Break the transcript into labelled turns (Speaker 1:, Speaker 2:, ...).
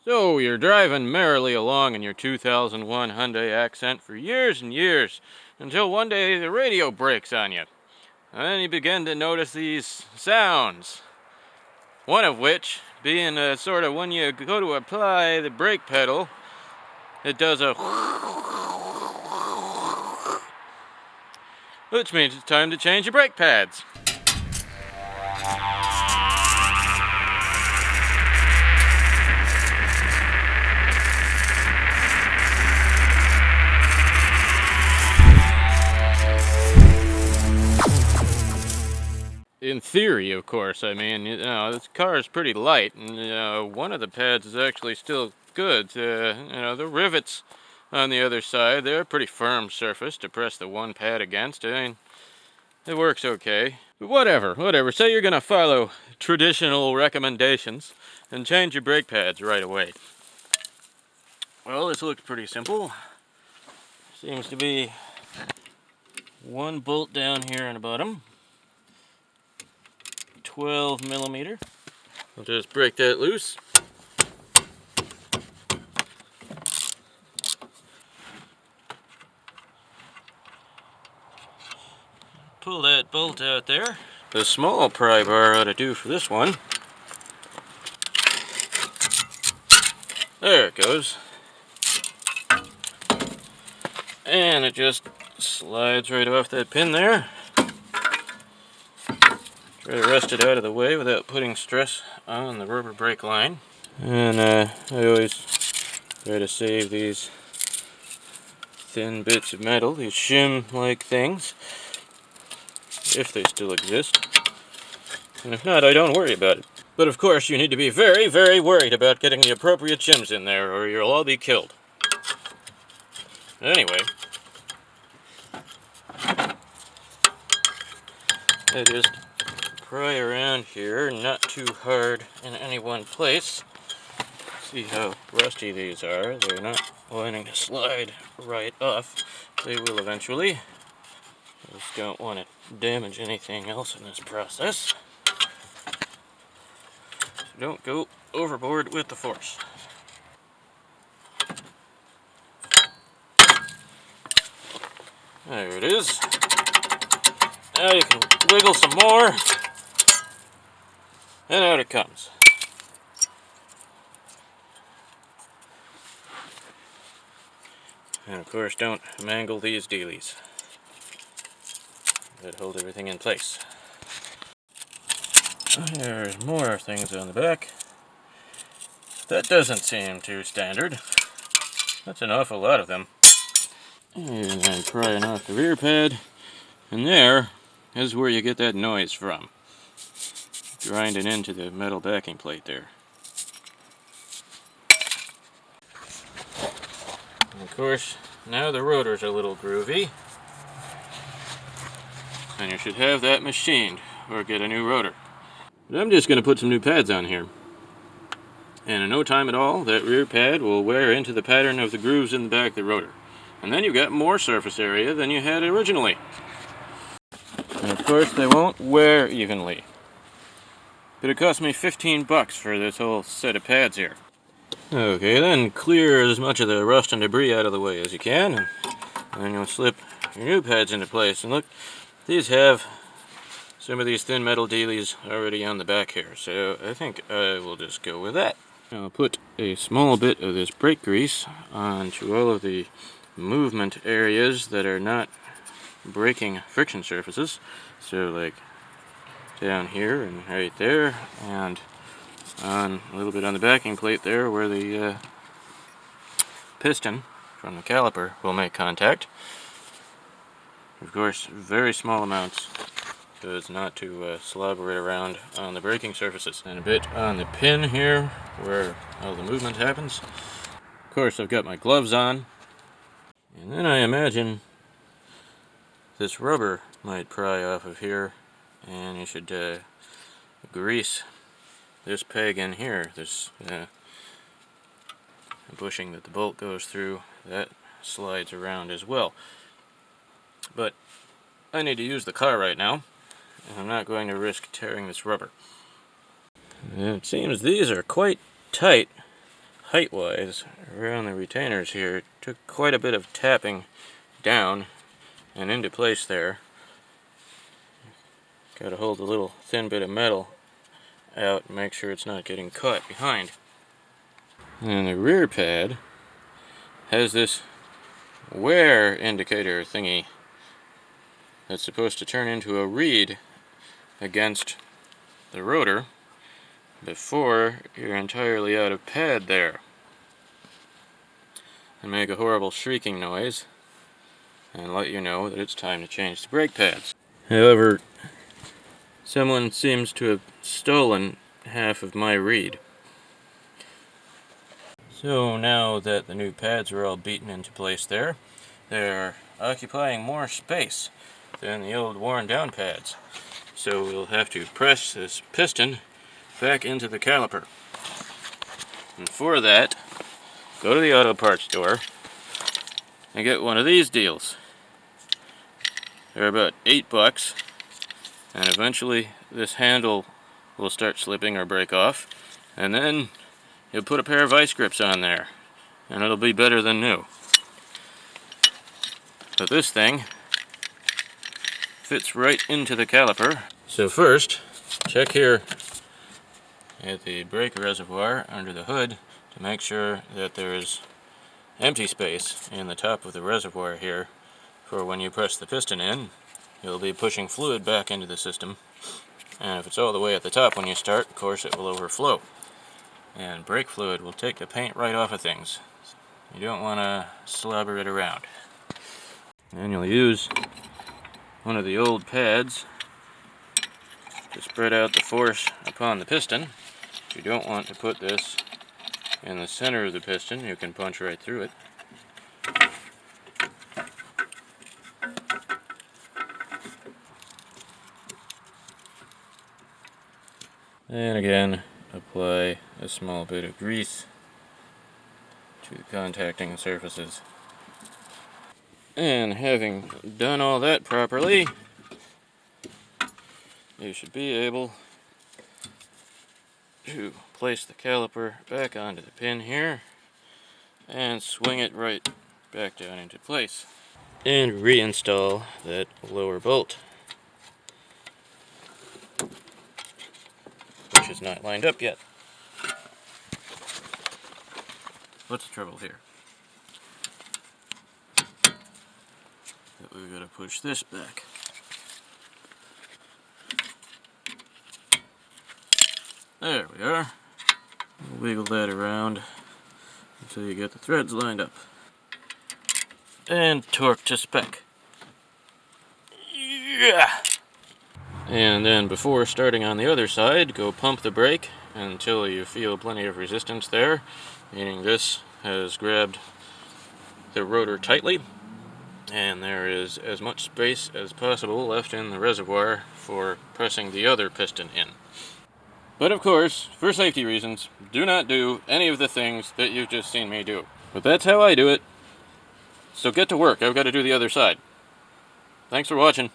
Speaker 1: So you're driving merrily along in your 2001 Hyundai Accent for years and years, until one day the radio breaks on you. And then you begin to notice these sounds. One of which being sort of when you go to apply the brake pedal, it does a which means it's time to change your brake pads. In theory, of course. I mean, this car is pretty light, and one of the pads is actually still good. The rivets on the other side, they're a pretty firm surface to press the one pad against. I mean, it works okay. But whatever. Say you're gonna follow traditional recommendations and change your brake pads right away. Well, this looks pretty simple. Seems to be one bolt down here on the bottom. 12 millimeter. I'll just break that loose. Pull that bolt out there. The small pry bar ought to do for this one. There it goes. And it just slides right off that pin there. Try to rest it out of the way without putting stress on the rubber brake line. And I always try to save these thin bits of metal, these shim-like things, if they still exist. And if not, I don't worry about it. But of course, you need to be very, very worried about getting the appropriate shims in there, or you'll all be killed. Anyway, I just pry around here, not too hard in any one place. See how rusty these are. They're not wanting to slide right off. They will eventually. Just don't want to damage anything else in this process. So don't go overboard with the force. There it is. Now you can wiggle some more, and out it comes. And of course, don't mangle these dealies. That hold everything in place. There's more things on the back. That doesn't seem too standard. That's an awful lot of them. And then prying off the rear pad, and there is where you get that noise from. Grinding into the metal backing plate there. And of course, now the rotor's a little groovy. And you should have that machined, or get a new rotor. But I'm just going to put some new pads on here. And in no time at all, that rear pad will wear into the pattern of the grooves in the back of the rotor. And then you've got more surface area than you had originally. And of course, they won't wear evenly. But it cost me 15 bucks for this whole set of pads here. Okay, then clear as much of the rust and debris out of the way as you can. And then you'll slip your new pads into place. And look, these have some of these thin metal dealies already on the back here. So I think I will just go with that. I'll put a small bit of this brake grease onto all of the movement areas that are not braking friction surfaces. So like down here and right there, and on a little bit on the backing plate there where the piston from the caliper will make contact. Of course, very small amounts so as not to slobber it around on the braking surfaces. And a bit on the pin here where all the movement happens. Of course, I've got my gloves on. And then I imagine this rubber might pry off of here, and you should grease this peg in here, this bushing that the bolt goes through, that slides around as well. But I need to use the car right now, and I'm not going to risk tearing this rubber. It seems these are quite tight height-wise around the retainers here. It took quite a bit of tapping down and into place there. Got to hold the little thin bit of metal out and make sure it's not getting caught behind. And the rear pad has this wear indicator thingy that's supposed to turn into a reed against the rotor before you're entirely out of pad there, and make a horrible shrieking noise and let you know that it's time to change the brake pads. However, someone seems to have stolen half of my reed. So now that the new pads are all beaten into place there, they're occupying more space than the old worn down pads. So we'll have to press this piston back into the caliper. And for that, go to the auto parts store and get one of these deals. They're about $8, and eventually this handle will start slipping or break off, and then you'll put a pair of vice grips on there, and it'll be better than new. But this thing fits right into the caliper. So first, check here at the brake reservoir under the hood to make sure that there is empty space in the top of the reservoir here for when you press the piston in. You'll be pushing fluid back into the system, and if it's all the way at the top when you start, of course it will overflow. And brake fluid will take the paint right off of things. You don't want to slobber it around. And you'll use one of the old pads to spread out the force upon the piston. If you don't want to put this in the center of the piston, you can punch right through it. And again, apply a small bit of grease to the contacting surfaces. And having done all that properly, you should be able to place the caliper back onto the pin here and swing it right back down into place. And reinstall that lower bolt, which is not lined up yet. What's the trouble here? That we've got to push this back. There we are. Wiggle that around until you get the threads lined up. And torque to spec. Yeah! And then before starting on the other side, go pump the brake until you feel plenty of resistance there, meaning this has grabbed the rotor tightly, and there is as much space as possible left in the reservoir for pressing the other piston in. But of course, for safety reasons, do not do any of the things that you've just seen me do. But that's how I do it. So get to work. I've got to do the other side. Thanks for watching.